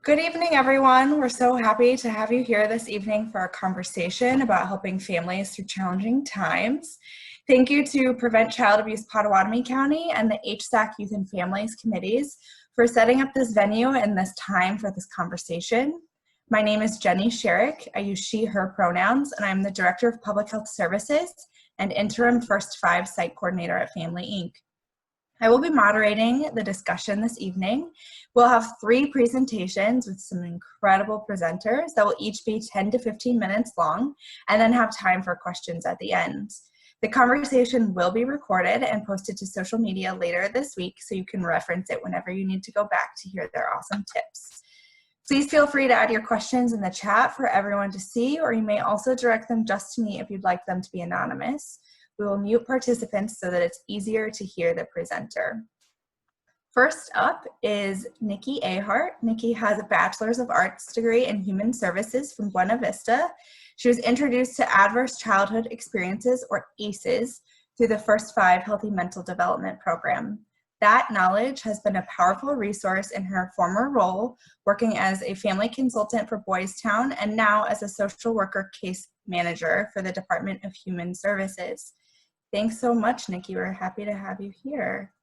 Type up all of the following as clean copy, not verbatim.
Good evening, everyone. We're so happy to have you here this evening for a conversation about helping families through challenging times. Thank you to Prevent Child Abuse Pottawatomie County and the HSAC Youth and Families Committees for setting up this venue and this time for this conversation. My name is Jenny Sherrick. I use she, her pronouns, and I'm the Director of Public Health Services and Interim First Five Site Coordinator at Family Inc. I will be moderating the discussion this evening. We'll have 3 presentations with some incredible presenters that will each be 10 to 15 minutes long and then have time for questions at the end. The conversation will be recorded and posted to social media later this week so you can reference it whenever you need to go back to hear their awesome tips. Please feel free to add your questions in the chat for everyone to see, or you may also direct them just to me if you'd like them to be anonymous. We will mute participants so that it's easier to hear the presenter. First up is Nikki Ahart. Nikki has a Bachelor's of Arts degree in Human Services from Buena Vista. She was introduced to Adverse Childhood Experiences, or ACEs, through the First Five Healthy Mental Development Program. That knowledge has been a powerful resource in her former role, working as a family consultant for Boys Town and now as a social worker case manager for the Department of Human Services. Thanks so much, Nikki. We're happy to have you here.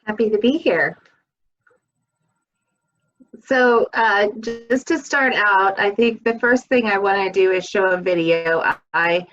Happy to be here. So just to start out, I think the first thing I want to do is show a video. I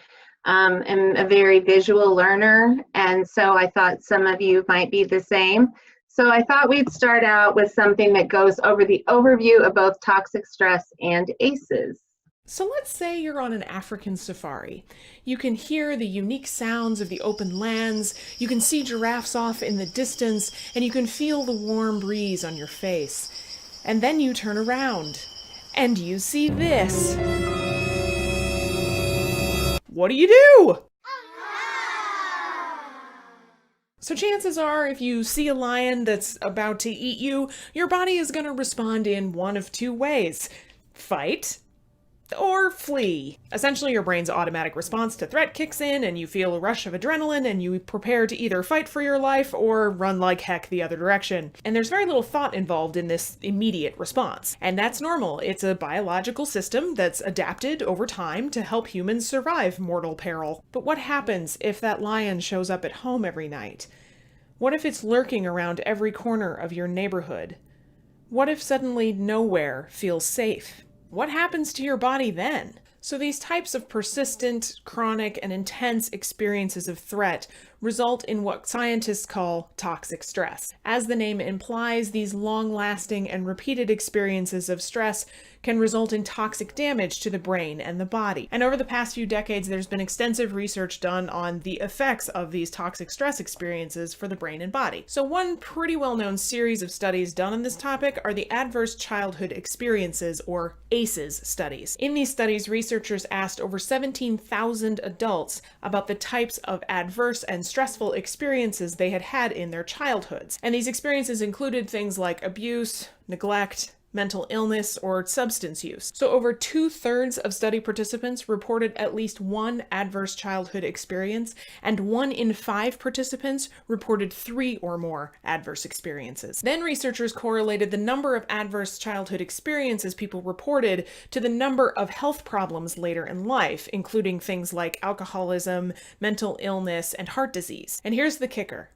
am a very visual learner, and so I thought some of you might be the same. So I thought we'd start out with something that goes over the overview of both toxic stress and ACEs. So let's say you're on an African safari. You can hear the unique sounds of the open lands, you can see giraffes off in the distance, and you can feel the warm breeze on your face. And then you turn around, and you see this. What do? So chances are, if you see a lion that's about to eat you, your body is going to respond in one of 2 ways. Fight, or flee. Essentially, your brain's automatic response to threat kicks in and you feel a rush of adrenaline and you prepare to either fight for your life or run like heck the other direction. And there's very little thought involved in this immediate response. And that's normal. It's a biological system that's adapted over time to help humans survive mortal peril. But what happens if that lion shows up at home every night? What if it's lurking around every corner of your neighborhood? What if suddenly nowhere feels safe? What happens to your body then? So these types of persistent, chronic, and intense experiences of threat result in what scientists call toxic stress. As the name implies, these long-lasting and repeated experiences of stress can result in toxic damage to the brain and the body. And over the past few decades, there's been extensive research done on the effects of these toxic stress experiences for the brain and body. So one pretty well-known series of studies done on this topic are the Adverse Childhood Experiences, or ACEs studies. In these studies, researchers asked over 17,000 adults about the types of adverse and stressful experiences they had had in their childhoods. And these experiences included things like abuse, neglect, mental illness, or substance use. So over 2/3 of study participants reported at least one adverse childhood experience, and 1 in 5 participants reported 3 or more adverse experiences. Then researchers correlated the number of adverse childhood experiences people reported to the number of health problems later in life, including things like alcoholism, mental illness, and heart disease. And here's the kicker.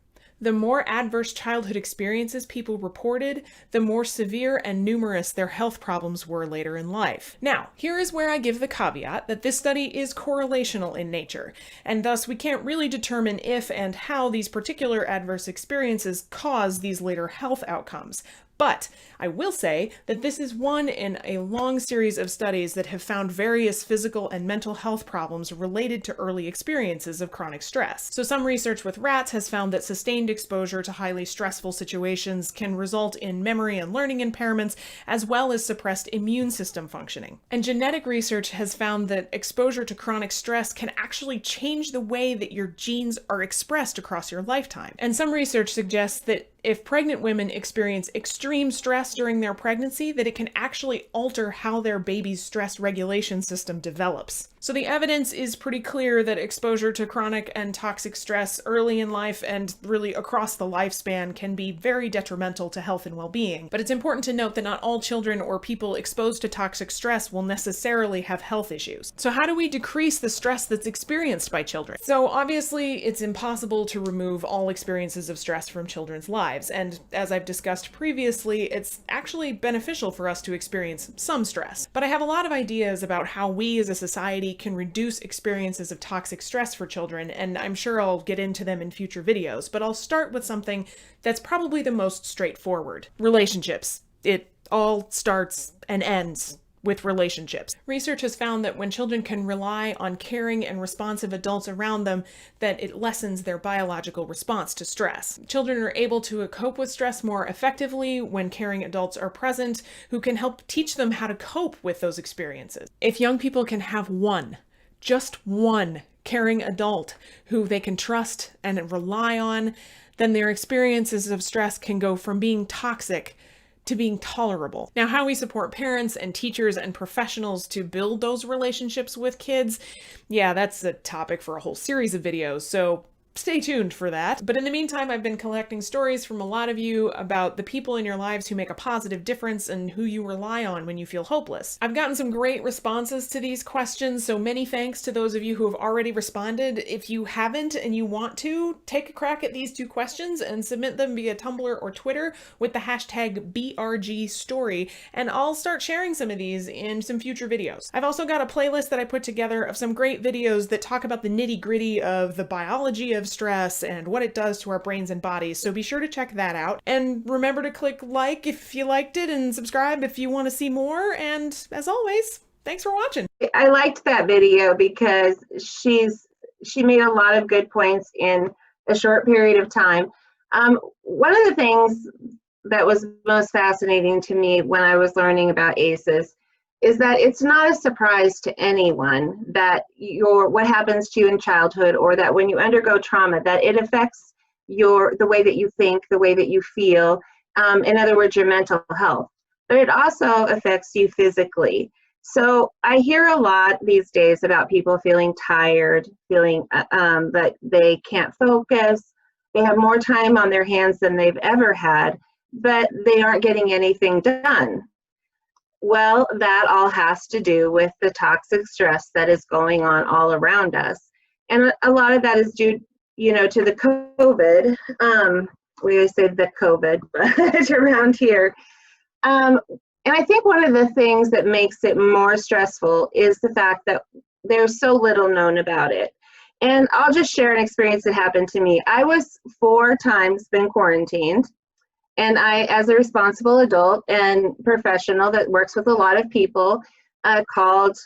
The more adverse childhood experiences people reported, the more severe and numerous their health problems were later in life. Now, here is where I give the caveat that this study is correlational in nature, and thus we can't really determine if and how these particular adverse experiences cause these later health outcomes. But I will say that this is one in a long series of studies that have found various physical and mental health problems related to early experiences of chronic stress. So some research with rats has found that sustained exposure to highly stressful situations can result in memory and learning impairments, as well as suppressed immune system functioning. And genetic research has found that exposure to chronic stress can actually change the way that your genes are expressed across your lifetime. And some research suggests that if pregnant women experience extreme stress during their pregnancy, that it can actually alter how their baby's stress regulation system develops. So the evidence is pretty clear that exposure to chronic and toxic stress early in life and really across the lifespan can be very detrimental to health and well-being. But it's important to note that not all children or people exposed to toxic stress will necessarily have health issues. So how do we decrease the stress that's experienced by children? So obviously it's impossible to remove all experiences of stress from children's lives. And as I've discussed previously, it's actually beneficial for us to experience some stress. But I have a lot of ideas about how we as a society can reduce experiences of toxic stress for children, and I'm sure I'll get into them in future videos, but I'll start with something that's probably the most straightforward. Relationships. It all starts and ends with relationships. Research has found that when children can rely on caring and responsive adults around them, that it lessens their biological response to stress. Children are able to cope with stress more effectively when caring adults are present who can help teach them how to cope with those experiences. If young people can have just one caring adult who they can trust and rely on, then their experiences of stress can go from being toxic to being tolerable. Now, how we support parents and teachers and professionals to build those relationships with kids, yeah, that's a topic for a whole series of videos, so stay tuned for that. But in the meantime, I've been collecting stories from a lot of you about the people in your lives who make a positive difference and who you rely on when you feel hopeless. I've gotten some great responses to these questions, so many thanks to those of you who have already responded. If you haven't and you want to, take a crack at these 2 questions and submit them via Tumblr or Twitter with the hashtag BRGstory, and I'll start sharing some of these in some future videos. I've also got a playlist that I put together of some great videos that talk about the nitty-gritty of the biology of stress and what it does to our brains and bodies, so be sure to check that out. And remember to click like if you liked it and subscribe if you want to see more, and as always, thanks for watching. I liked that video because she made a lot of good points in a short period of time. One of the things that was most fascinating to me when I was learning about ACEs is that it's not a surprise to anyone that what happens to you in childhood, or that when you undergo trauma, that it affects the way that you think, the way that you feel, in other words, your mental health. But it also affects you physically. So I hear a lot these days about people feeling tired, feeling that they can't focus, they have more time on their hands than they've ever had, but they aren't getting anything done. Well, that all has to do with the toxic stress that is going on all around us. And a lot of that is due, to the COVID. We always say the COVID, but around here. And I think one of the things that makes it more stressful is the fact that there's so little known about it. And I'll just share an experience that happened to me. I was 4 times been quarantined. And I, as a responsible adult and professional that works with a lot of people, called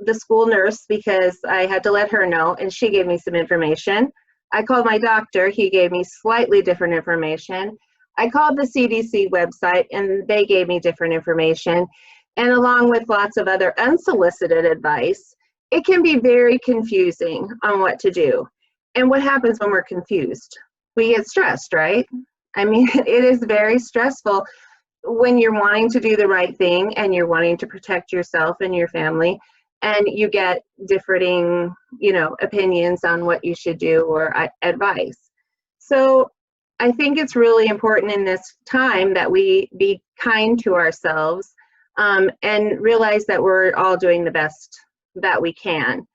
the school nurse because I had to let her know, and she gave me some information. I called my doctor. He gave me slightly different information. I called the CDC website, and they gave me different information. And along with lots of other unsolicited advice, it can be very confusing on what to do. And what happens when we're confused? We get stressed, right? I mean, it is very stressful when you're wanting to do the right thing and you're wanting to protect yourself and your family, and you get differing, opinions on what you should do or advice. So I think it's really important in this time that we be kind to ourselves, and realize that we're all doing the best that we can.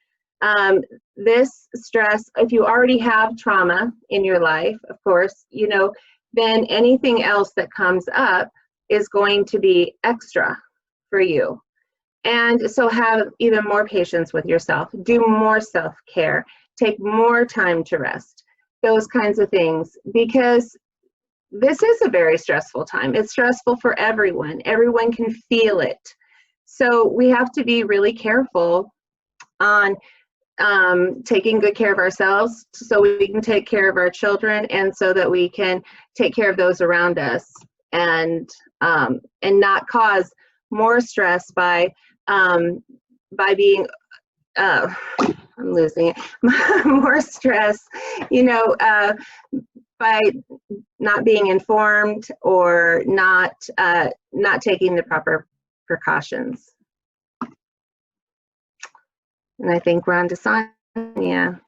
This stress, if you already have trauma in your life, of course, then anything else that comes up is going to be extra for you. And so have even more patience with yourself, do more self-care, take more time to rest, those kinds of things, because this is a very stressful time. It's stressful for everyone. Everyone can feel it. So we have to be really careful on taking good care of ourselves so we can take care of our children, and so that we can take care of those around us, and not cause more stress by being I'm losing it more stress, by not being informed or not taking the proper precautions. And I think we're on to Sonia.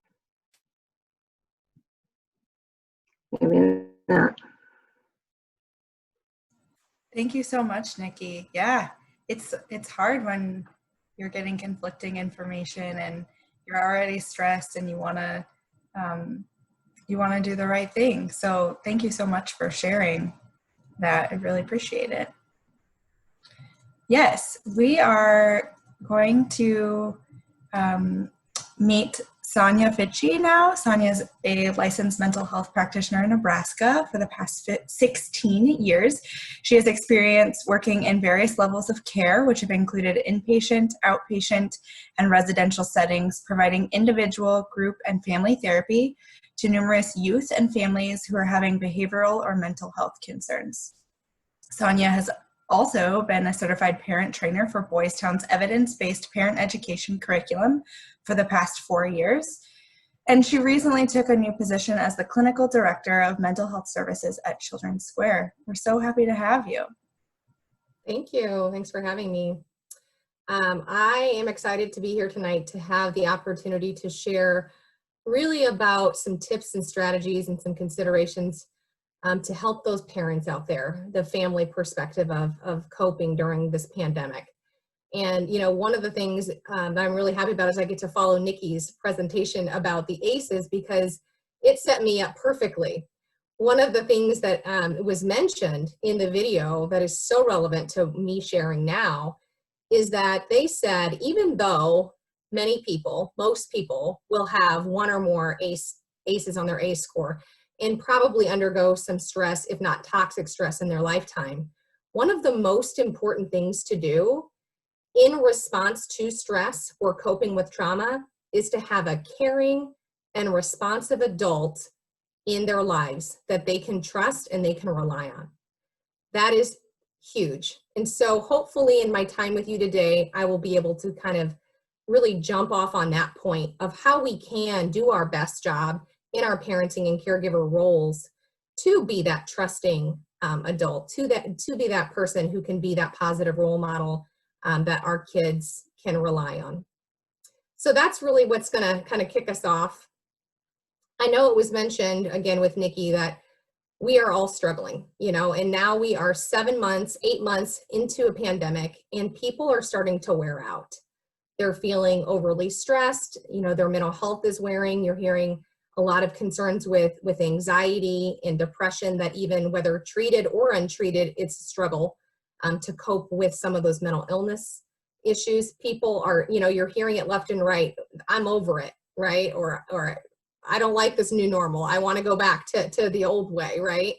Maybe not. Thank you so much, Nikki. Yeah, it's hard when you're getting conflicting information and you're already stressed and you want to do the right thing. So thank you so much for sharing that. I really appreciate it. Yes, we are going to meet Sonia Fitchie now. Sonia is a licensed mental health practitioner in Nebraska for the past 16 years. She has experience working in various levels of care, which have included inpatient, outpatient, and residential settings, providing individual, group, and family therapy to numerous youth and families who are having behavioral or mental health concerns. Sonia has also been a certified parent trainer for Boys Town's evidence-based parent education curriculum for the past 4 years. And she recently took a new position as the clinical director of mental health services at Children's Square. We're so happy to have you. Thank you. Thanks for having me. I am excited to be here tonight to have the opportunity to share really about some tips and strategies and some considerations to help those parents out there, the family perspective of coping during this pandemic. And, you know, one of the things that I'm really happy about is I get to follow Nikki's presentation about the ACEs because it set me up perfectly. One of the things that was mentioned in the video that is so relevant to me sharing now is that they said, even though many people, most people will have one or more ACEs on their ACE score and probably undergo some stress, if not toxic stress in their lifetime, one of the most important things to do in response to stress or coping with trauma is to have a caring and responsive adult in their lives that they can trust and they can rely on. That is huge. And so hopefully in my time with you today, I will be able to kind of really jump off on that point of how we can do our best job in our parenting and caregiver roles to be that trusting adult, to be that person who can be that positive role model that our kids can rely on. So that's really what's going to kind of kick us off. I know it was mentioned again with Nikki that we are all struggling, you know, and now we are 7 months, 8 months into a pandemic and people are starting to wear out. They're feeling overly stressed, you know, their mental health is wearing. You're hearing a lot of concerns with anxiety and depression that even whether treated or untreated, it's a struggle to cope with some of those mental illness issues. People are, you know, you're hearing it left and right. I'm over it, right? Or I don't like this new normal. I want to go back to the old way, right?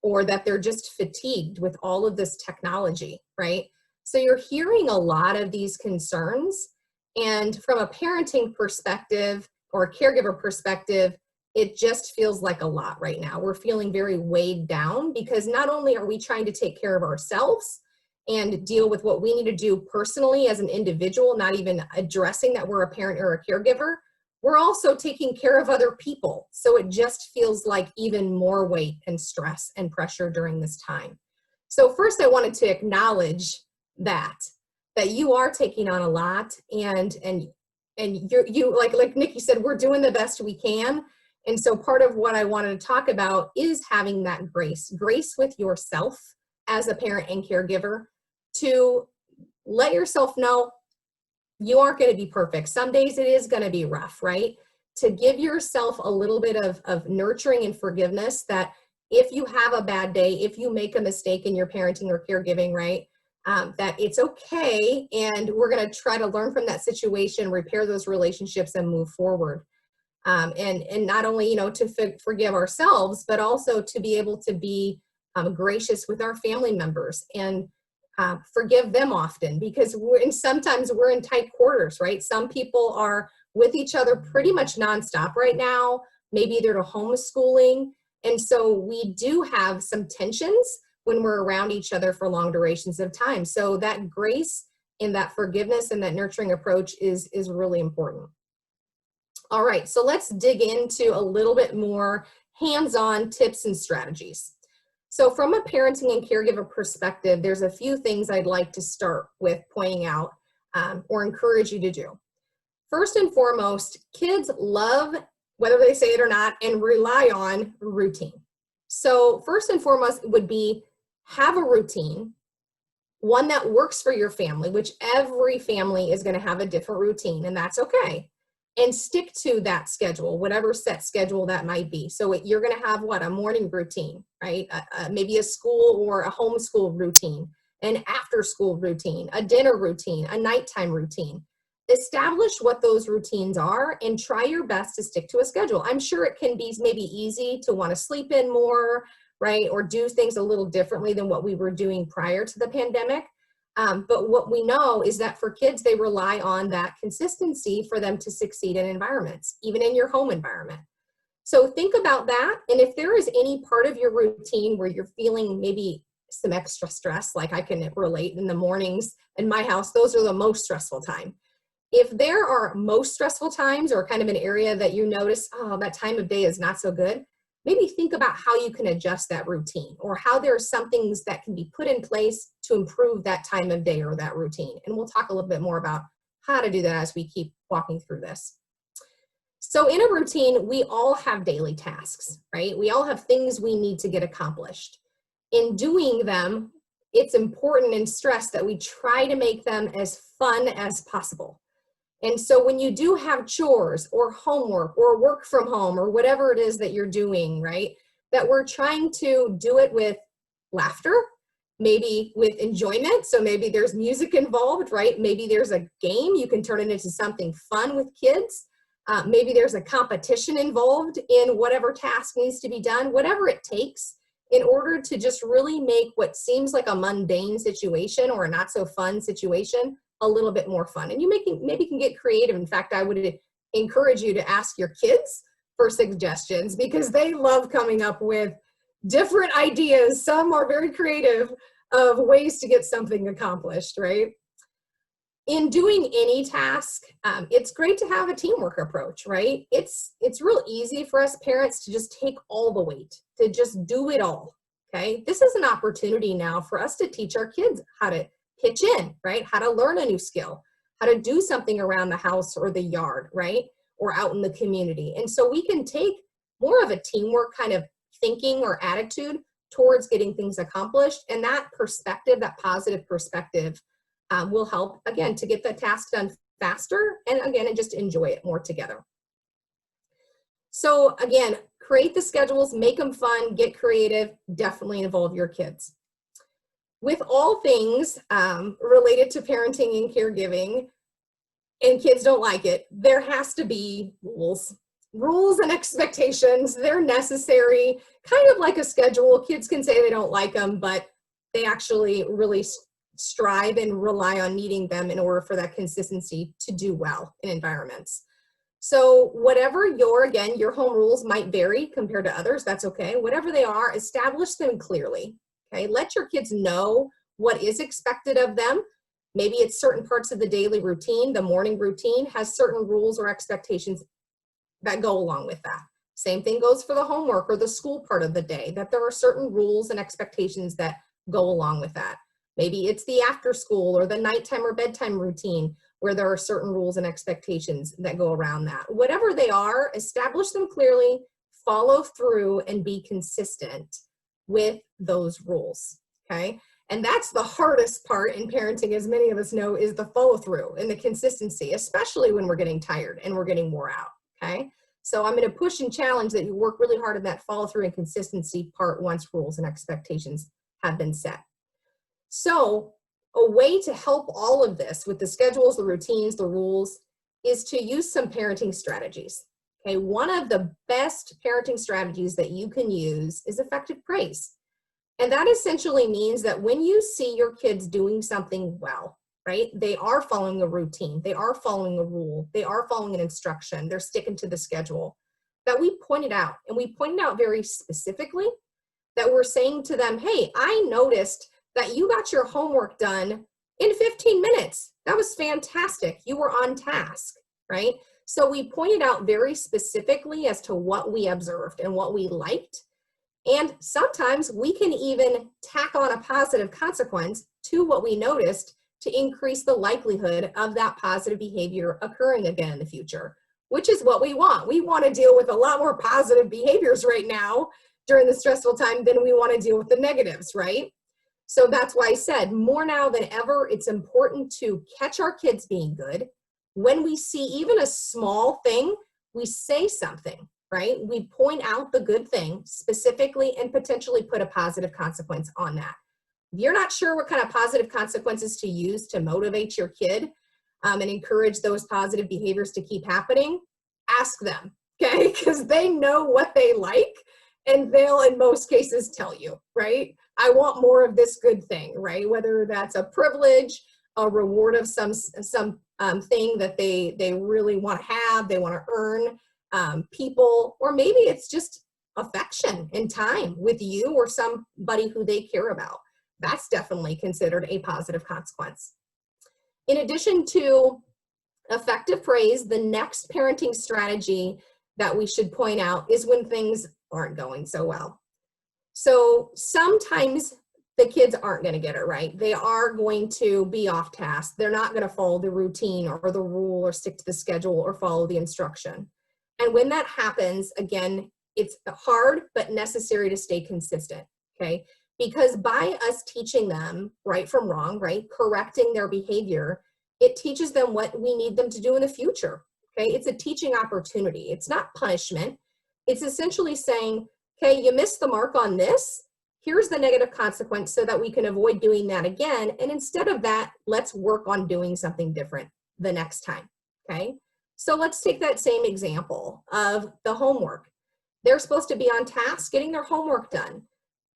Or that they're just fatigued with all of this technology, right? So you're hearing a lot of these concerns. And from a parenting perspective or a caregiver perspective, it just feels like a lot right now. We're feeling very weighed down because not only are we trying to take care of ourselves and deal with what we need to do personally as an individual, not even addressing that we're a parent or a caregiver, we're also taking care of other people. So it just feels like even more weight and stress and pressure during this time. So first I wanted to acknowledge that you are taking on a lot and you like Nikki said, we're doing the best we can. And so part of what I wanted to talk about is having that grace with yourself as a parent and caregiver to let yourself know you aren't going to be perfect. Some days it is going to be rough, right? To give yourself a little bit of nurturing and forgiveness that if you have a bad day, if you make a mistake in your parenting or caregiving, right, that it's okay. And we're going to try to learn from that situation, repair those relationships and move forward. And not only, you know, to forgive ourselves, but also to be able to be gracious with our family members and forgive them often because sometimes we're in tight quarters, right? Some people are with each other pretty much nonstop right now. Maybe they're to homeschooling. And so we do have some tensions when we're around each other for long durations of time. So that grace and that forgiveness and that nurturing approach is really important. All right, so let's dig into a little bit more hands-on tips and strategies. So from a parenting and caregiver perspective, there's a few things I'd like to start with pointing out or encourage you to do. First and foremost, kids love, whether they say it or not, and rely on routine. So first and foremost would be have a routine, one that works for your family, which every family is going to have a different routine, and that's okay. And stick to that schedule, whatever set schedule that might be. So you're going to have what? A morning routine, right? Maybe a school or a homeschool routine, an after school routine, a dinner routine, a nighttime routine. Establish what those routines are and try your best to stick to a schedule. I'm sure it can be maybe easy to want to sleep in more, right? Or do things a little differently than what we were doing prior to the pandemic. But what we know is that for kids, they rely on that consistency for them to succeed in environments, even in your home environment. So think about that. And if there is any part of your routine where you're feeling maybe some extra stress, like I can relate in the mornings in my house, those are the most stressful time. If there are most stressful times or kind of an area that you notice, oh, that time of day is not so good, maybe think about how you can adjust that routine or how there are some things that can be put in place to improve that time of day or that routine. And we'll talk a little bit more about how to do that as we keep walking through this. So in a routine, we all have daily tasks, right? We all have things we need to get accomplished. In doing them, it's important and stressed that we try to make them as fun as possible. And so when you do have chores or homework or work from home or whatever it is that you're doing, right, that we're trying to do it with laughter, maybe with enjoyment. So maybe there's music involved, right? Maybe there's a game. You can turn it into something fun with kids. Maybe there's a competition involved in whatever task needs to be done, whatever it takes in order to just really make what seems like a mundane situation or a not so fun situation a little bit more fun. And you maybe can get creative. In fact, I would encourage you to ask your kids for suggestions because they love coming up with different ideas. Some are very creative of ways to get something accomplished, right? In doing any task, it's great to have a teamwork approach, right? It's real easy for us parents to just take all the weight, to just do it all, okay? This is an opportunity now for us to teach our kids how to pitch in, right? How to learn a new skill, how to do something around the house or the yard, right? Or out in the community. And so we can take more of a teamwork kind of thinking or attitude towards getting things accomplished. And that perspective, that positive perspective, will help, again, to get the task done faster and, again, and just enjoy it more together. So, again, create the schedules, make them fun, get creative, definitely involve your kids. With all things related to parenting and caregiving, and kids don't like it, there has to be rules. Rules and expectations, they're necessary, kind of like a schedule. Kids can say they don't like them, but they actually really strive and rely on meeting them in order for that consistency to do well in environments. So whatever your home rules might vary compared to others, that's okay. Whatever they are, establish them clearly. Okay, let your kids know what is expected of them. Maybe it's certain parts of the daily routine. The morning routine has certain rules or expectations that go along with that. Same thing goes for the homework or the school part of the day, that there are certain rules and expectations that go along with that. Maybe it's the after school or the nighttime or bedtime routine where there are certain rules and expectations that go around that. Whatever they are, establish them clearly, follow through, and be consistent with those rules, okay? And that's the hardest part in parenting, as many of us know, is the follow through and the consistency, especially when we're getting tired and we're getting wore out, okay? So I'm going to push and challenge that you work really hard on that follow through and consistency part once rules and expectations have been set. So a way to help all of this with the schedules, the routines, the rules, is to use some parenting strategies. Okay, one of the best parenting strategies that you can use is effective praise. And that essentially means that when you see your kids doing something well, right, they are following a routine, they are following a rule, they are following an instruction, they're sticking to the schedule, that we point it out. And we point it out very specifically, that we're saying to them, hey, I noticed that you got your homework done in 15 minutes. That was fantastic. You were on task, right? So we pointed out very specifically as to what we observed and what we liked. And sometimes we can even tack on a positive consequence to what we noticed to increase the likelihood of that positive behavior occurring again in the future, which is what we want. We want to deal with a lot more positive behaviors right now during the stressful time than we want to deal with the negatives, right? So that's why I said more now than ever, it's important to catch our kids being good. When we see even a small thing, we say something, right? We point out the good thing specifically and potentially put a positive consequence on that. If you're not sure what kind of positive consequences to use to motivate your kid and encourage those positive behaviors to keep happening, ask them, okay? Because they know what they like and they'll in most cases tell you, right? I want more of this good thing, right? Whether that's a privilege, a reward of some thing that they really want to have, they want to earn, people, or maybe it's just affection and time with you or somebody who they care about. That's definitely considered a positive consequence. In addition to effective praise, the next parenting strategy that we should point out is when things aren't going so well. So sometimes the kids aren't going to get it right. They are going to be off task. They're not going to follow the routine or the rule or stick to the schedule or follow the instruction. And when that happens, again, it's hard but necessary to stay consistent, okay? Because by us teaching them right from wrong, right, correcting their behavior, it teaches them what we need them to do in the future, okay? It's a teaching opportunity. It's not punishment. It's essentially saying, okay, you missed the mark on this. Here's the negative consequence so that we can avoid doing that again. And instead of that, let's work on doing something different the next time, okay? So let's take that same example of the homework. They're supposed to be on task getting their homework done,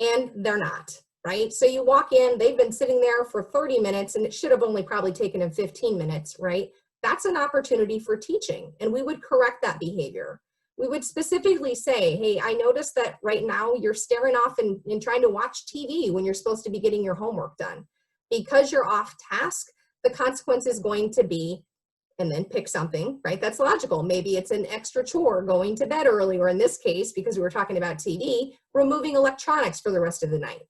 and they're not, right? So you walk in, they've been sitting there for 30 minutes, and it should have only probably taken them 15 minutes, right? That's an opportunity for teaching, and we would correct that behavior. We would specifically say, hey, I noticed that right now you're staring off and trying to watch TV when you're supposed to be getting your homework done. Because you're off task, the consequence is going to be, and then pick something, right? That's logical. Maybe it's an extra chore, going to bed early, or in this case, because we were talking about TV, removing electronics for the rest of the night.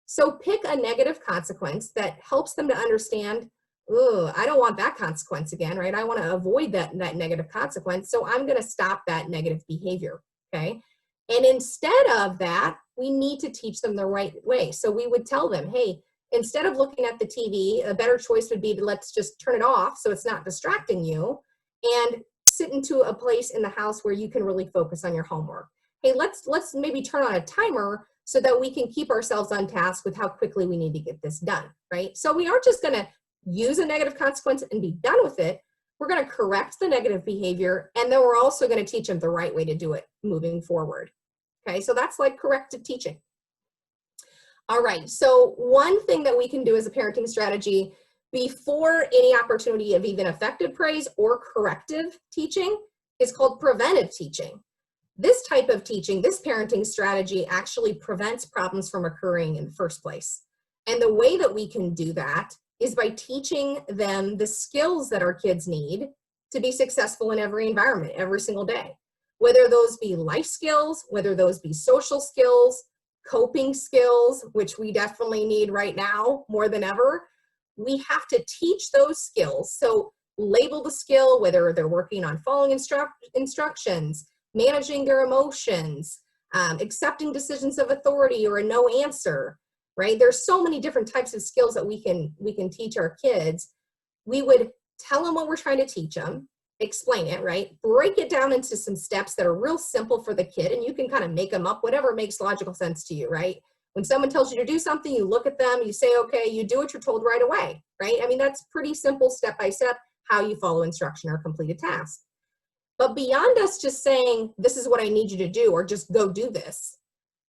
So pick a negative consequence that helps them to understand, oh, I don't want that consequence again, right? I want to avoid that negative consequence. So I'm going to stop that negative behavior, okay? And instead of that, we need to teach them the right way. So we would tell them, hey, instead of looking at the TV, a better choice would be to let's just turn it off so it's not distracting you and sit into a place in the house where you can really focus on your homework. Hey, let's maybe turn on a timer so that we can keep ourselves on task with how quickly we need to get this done, right? So we aren't just going to use a negative consequence and be done with it. We're going to correct the negative behavior, and then we're also going to teach them the right way to do it moving forward. Okay, so that's like corrective teaching. All right, so one thing that we can do as a parenting strategy before any opportunity of even effective praise or corrective teaching is called preventive teaching. This type of teaching, this parenting strategy actually prevents problems from occurring in the first place. And the way that we can do that is by teaching them the skills that our kids need to be successful in every environment, every single day. Whether those be life skills, whether those be social skills, coping skills, which we definitely need right now more than ever, we have to teach those skills. So label the skill, whether they're working on following instructions, managing their emotions, accepting decisions of authority or a no answer, right? There's so many different types of skills that we can teach our kids. We would tell them what we're trying to teach them, explain it, right? Break it down into some steps that are real simple for the kid, and you can kind of make them up, whatever makes logical sense to you, right? When someone tells you to do something, you look at them, you say, okay, you do what you're told right away, right? I mean, that's pretty simple step by step how you follow instruction or complete a task. But beyond us just saying, this is what I need you to do, or just go do this,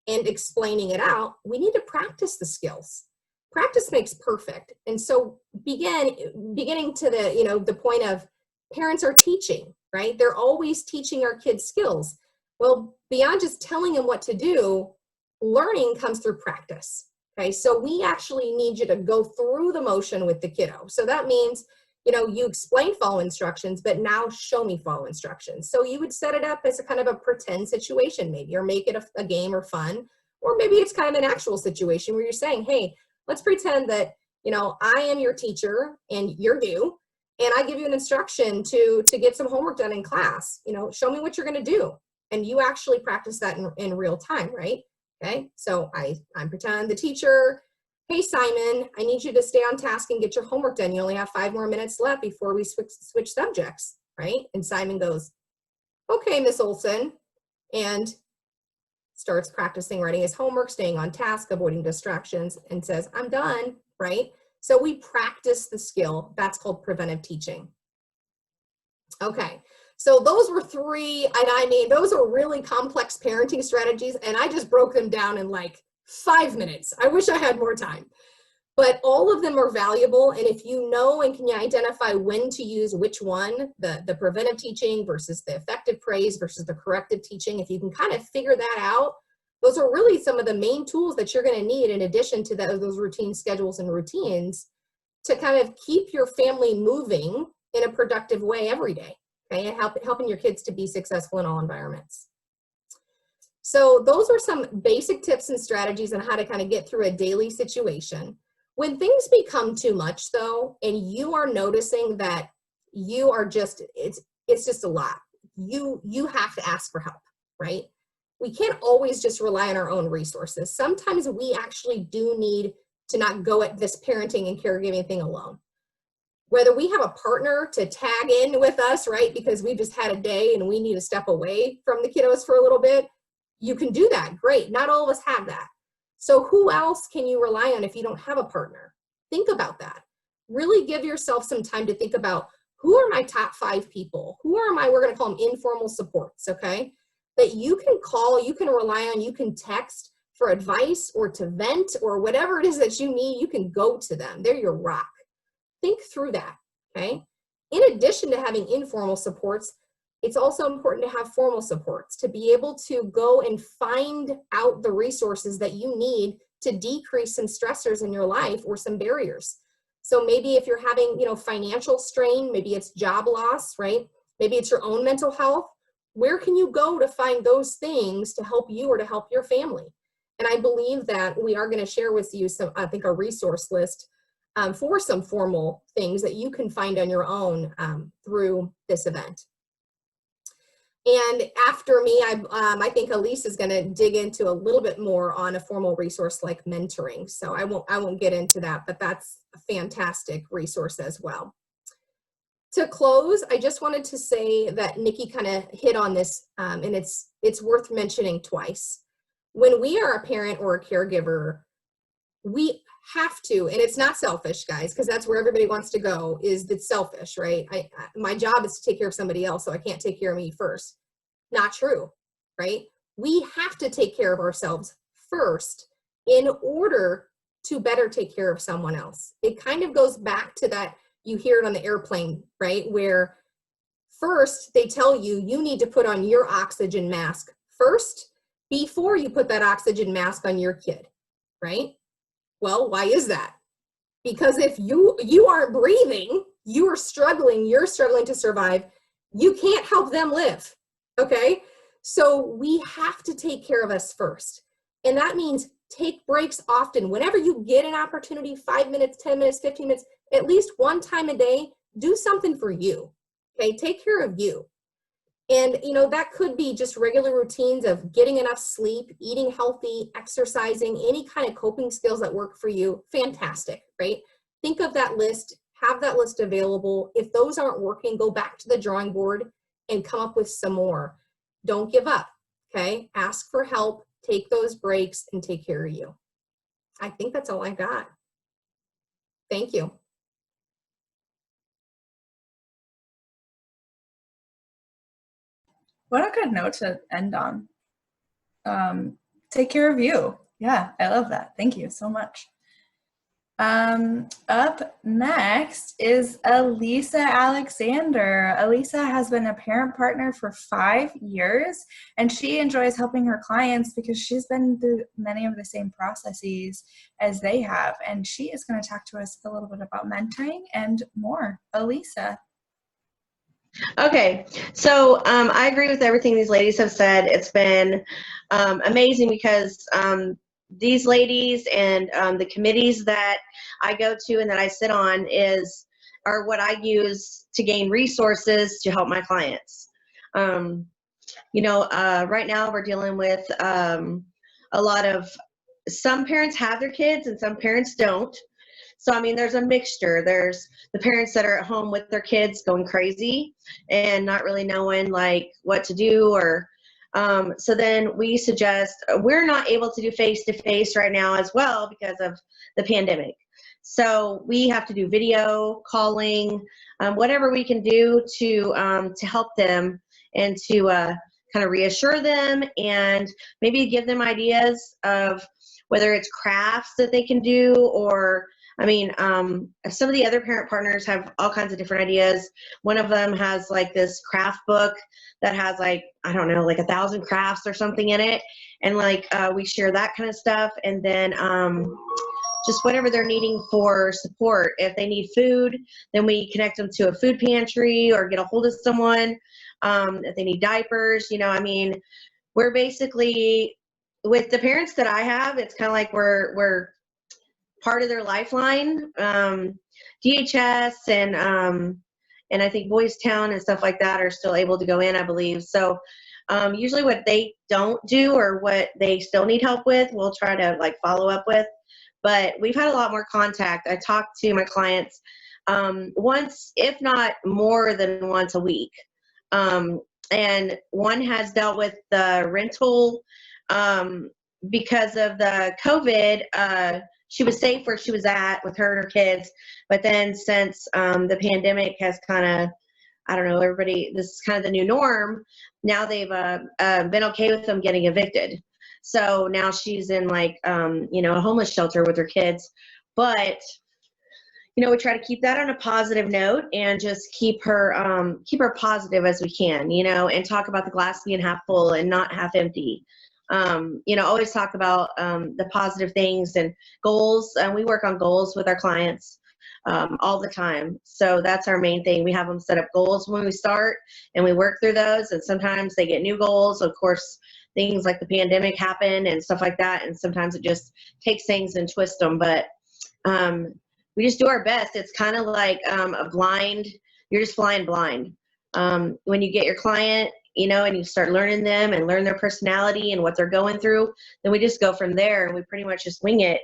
and explaining it out, we need to practice the skills. Practice makes perfect. And so beginning to the point of parents are teaching, right? They're always teaching our kids skills. Well, beyond just telling them what to do, learning comes through practice. Okay, so we actually need you to go through the motion with the kiddo. So that means, you explain follow instructions, but now show me follow instructions. So you would set it up as a kind of a pretend situation maybe, or make it a game or fun, or maybe it's kind of an actual situation where you're saying, hey, let's pretend that I am your teacher and you're new, and I give you an instruction to get some homework done in class. Show me what you're going to do. And you actually practice that in real time, right? Okay, so I'm pretending the teacher. Hey, Simon, I need you to stay on task and get your homework done. You only have 5 more minutes left before we switch subjects, right? And Simon goes, okay, Miss Olson, and starts practicing writing his homework, staying on task, avoiding distractions, and says, I'm done, right? So we practice the skill. That's called preventive teaching. Okay, so those were 3, and those are really complex parenting strategies, and I just broke them down in like 5 minutes. I wish I had more time. But all of them are valuable, and if you know and can you identify when to use which one, the preventive teaching versus the effective praise versus the corrective teaching, if you can kind of figure that out, those are really some of the main tools that you're going to need in addition to those routine schedules and routines to kind of keep your family moving in a productive way every day, okay, and helping your kids to be successful in all environments. So those are some basic tips and strategies on how to kind of get through a daily situation. When things become too much though, and you are noticing that you are just, it's just a lot, you have to ask for help, right? We can't always just rely on our own resources. Sometimes we actually do need to not go at this parenting and caregiving thing alone. Whether we have a partner to tag in with us, right, because we just had a day and we need to step away from the kiddos for a little bit, you can do that, great. Not all of us have that. So who else can you rely on if you don't have a partner? Think about that. Really give yourself some time to think about, who are my top 5 people? Who are we're gonna call them informal supports, okay? That you can call, you can rely on, you can text for advice or to vent or whatever it is that you need, you can go to them. They're your rock. Think through that, okay? In addition to having informal supports, it's also important to have formal supports, to be able to go and find out the resources that you need to decrease some stressors in your life or some barriers. So maybe if you're having, financial strain, maybe it's job loss, right? Maybe it's your own mental health. Where can you go to find those things to help you or to help your family? And I believe that we are going to share with you a resource list for some formal things that you can find on your own through this event. And after me, I think Elise is going to dig into a little bit more on a formal resource like mentoring. So I won't get into that, but that's a fantastic resource as well. To close, I just wanted to say that Nikki kind of hit on this, and it's worth mentioning twice. When we are a parent or a caregiver, we have to, and it's not selfish, guys, because that's where everybody wants to go, is it's selfish, right? My job is to take care of somebody else, so I can't take care of me first. Not true, right? We have to take care of ourselves first in order to better take care of someone else. It kind of goes back to that, you hear it on the airplane, right? Where first they tell you, you need to put on your oxygen mask first before you put that oxygen mask on your kid, right? Well, why is that? Because if you aren't breathing, you're struggling to survive, you can't help them live, okay? So we have to take care of us first. And that means take breaks often. Whenever you get an opportunity, 5 minutes, 10 minutes, 15 minutes, at least one time a day, do something for you, okay? Take care of you. And, that could be just regular routines of getting enough sleep, eating healthy, exercising, any kind of coping skills that work for you. Fantastic, right? Think of that list, have that list available. If those aren't working, go back to the drawing board and come up with some more. Don't give up, okay? Ask for help, take those breaks, and take care of you. I think that's all I got. Thank you. What a good note to end on. Take care of you. Yeah, I love that. Thank you so much. Up next is Elisa Alexander. Elisa has been a parent partner for 5 years, and she enjoys helping her clients because she's been through many of the same processes as they have. And she is going to talk to us a little bit about mentoring and more. Elisa. Okay, so I agree with everything these ladies have said. It's been amazing because these ladies and the committees that I go to and that I sit on are what I use to gain resources to help my clients. Right now we're dealing with a lot of, some parents have their kids and some parents don't. So, there's a mixture. There's the parents that are at home with their kids going crazy and not really knowing like what to do, or so then we suggest, we're not able to do face-to-face right now as well because of the pandemic. So we have to do video calling, whatever we can do to help them and to kind of reassure them and maybe give them ideas of whether it's crafts that they can do, or some of the other parent partners have all kinds of different ideas. One of them has like this craft book that has like 1,000 crafts or something in it. And we share that kind of stuff. And then just whatever they're needing for support. If they need food, then we connect them to a food pantry or get a hold of someone. If they need diapers, we're basically, with the parents that I have, it's kind of like we're part of their lifeline. DHS and I think Boys Town and stuff like that are still able to go in, I believe. So usually what they don't do or what they still need help with, we'll try to follow up with. But we've had a lot more contact. I talk to my clients once, if not more than once a week. And one has dealt with the rental because of the COVID. She was safe where she was at with her and her kids. But then since the pandemic has kind of, everybody, this is kind of the new norm. Now they've been okay with them getting evicted. So now she's in a homeless shelter with her kids. But, we try to keep that on a positive note and just keep her positive as we can, and talk about the glass being half full and not half empty. Always talk about the positive things and goals. And we work on goals with our clients all the time. So that's our main thing. We have them set up goals when we start and we work through those. And sometimes they get new goals. Of course, things like the pandemic happen and stuff like that. And sometimes it just takes things and twists them. But we just do our best. It's kind of like a blind, you're just flying blind. When you get your client, and you start learning them and learn their personality and what they're going through, then we just go from there and we pretty much just wing it.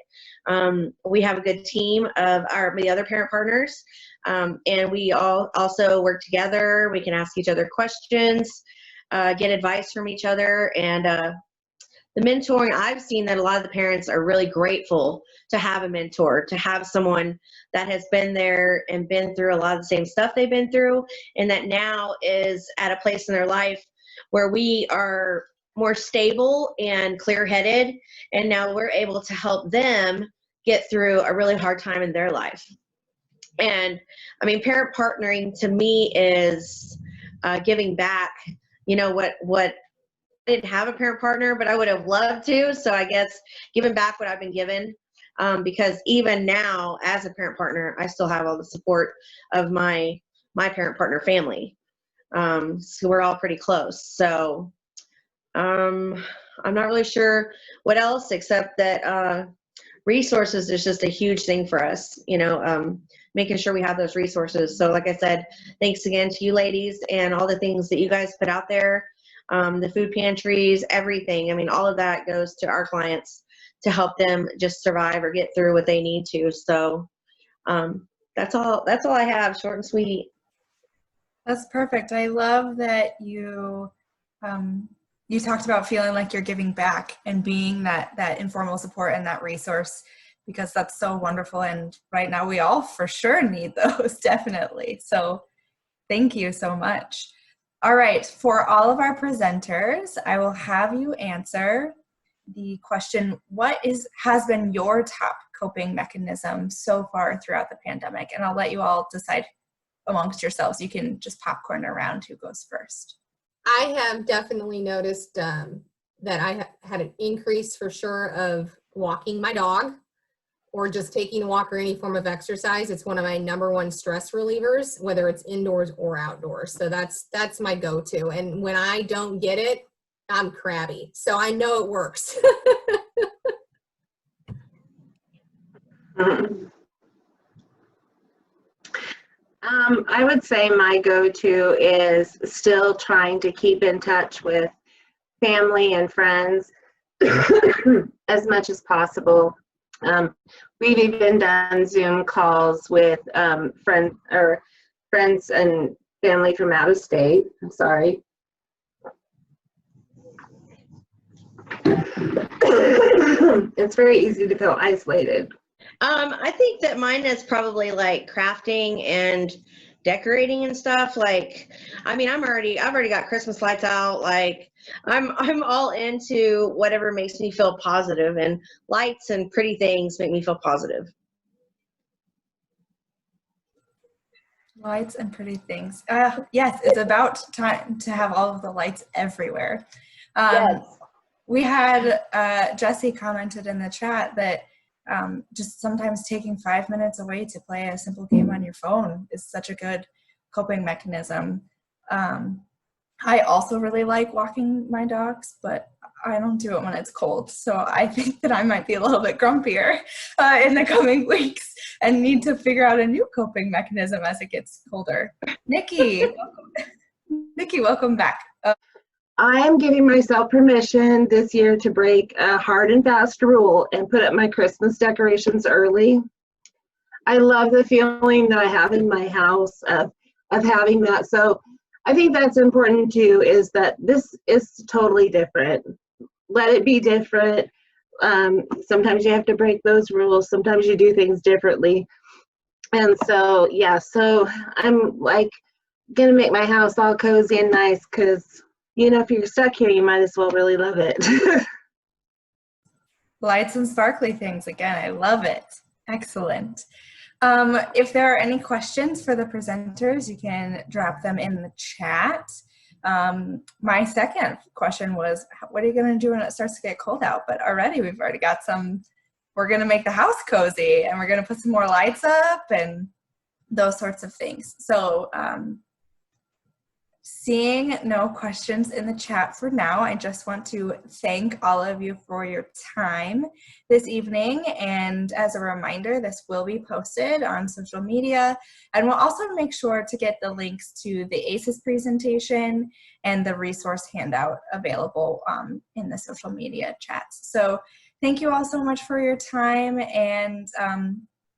We have a good team of the other parent partners, and we all also work together. We can ask each other questions, get advice from each other, and the mentoring, I've seen that a lot of the parents are really grateful to have a mentor, to have someone that has been there and been through a lot of the same stuff they've been through, and that now is at a place in their life where we are more stable and clear-headed, and now we're able to help them get through a really hard time in their life. And parent partnering to me is giving back. What I didn't have a parent partner, but I would have loved to. So I guess giving back what I've been given, because even now as a parent partner, I still have all the support of my parent partner family. So we're all pretty close. So I'm not really sure what else, except that resources is just a huge thing for us, making sure we have those resources. So like I said, thanks again to you ladies and all the things that you guys put out there. The food pantries, everything. All of that goes to our clients to help them just survive or get through what they need to. So that's all I have, short and sweet. That's perfect. I love that you talked about feeling like you're giving back and being that informal support and that resource, because that's so wonderful. And right now we all for sure need those, definitely. So thank you so much. All right, for all of our presenters, I will have you answer the question, what has been your top coping mechanism so far throughout the pandemic? And I'll let you all decide amongst yourselves. You can just popcorn around who goes first. I have definitely noticed that I had an increase for sure of walking my dog or just taking a walk or any form of exercise. It's one of my number one stress relievers, whether it's indoors or outdoors. So that's my go-to. And when I don't get it, I'm crabby. So I know it works. I would say my go-to is still trying to keep in touch with family and friends as much as possible. We've even done Zoom calls with friends and family from out of state. I'm sorry. It's very easy to feel isolated. I think that mine is probably like crafting and decorating and stuff. Like, I mean, I've already got Christmas lights out. Like, I'm all into whatever makes me feel positive, and lights and pretty things make me feel positive. Lights and pretty things. Yes, it's about time to have all of the lights everywhere. Yes. We had Jesse commented in the chat that just sometimes taking 5 minutes away to play a simple game on your phone is such a good coping mechanism. I also really like walking my dogs, but I don't do it when it's cold. So I think that I might be a little bit grumpier in the coming weeks and need to figure out a new coping mechanism as it gets colder. Nikki, welcome back. I am giving myself permission this year to break a hard and fast rule and put up my Christmas decorations early. I love the feeling that I have in my house of having that. So I think that's important too, is that this is totally different. Let it be different. Sometimes you have to break those rules. Sometimes you do things differently. And so, yeah, so I'm like gonna make my house all cozy and nice because, you know, if you're stuck here, you might as well really love it. Lights and sparkly things. Again, I love it. Excellent. If there are any questions for the presenters, you can drop them in the chat. My second question was, what are you going to do when it starts to get cold out? But we've already got some, we're going to make the house cozy and we're going to put some more lights up and those sorts of things. So seeing no questions in the chat for now, I just want to thank all of you for your time this evening. And as a reminder, this will be posted on social media. And we'll also make sure to get the links to the ACES presentation and the resource handout available in the social media chats. So thank you all so much for your time, and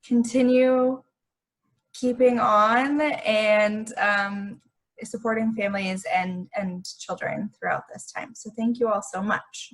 continue keeping on and supporting families and children throughout this time. So thank you all so much.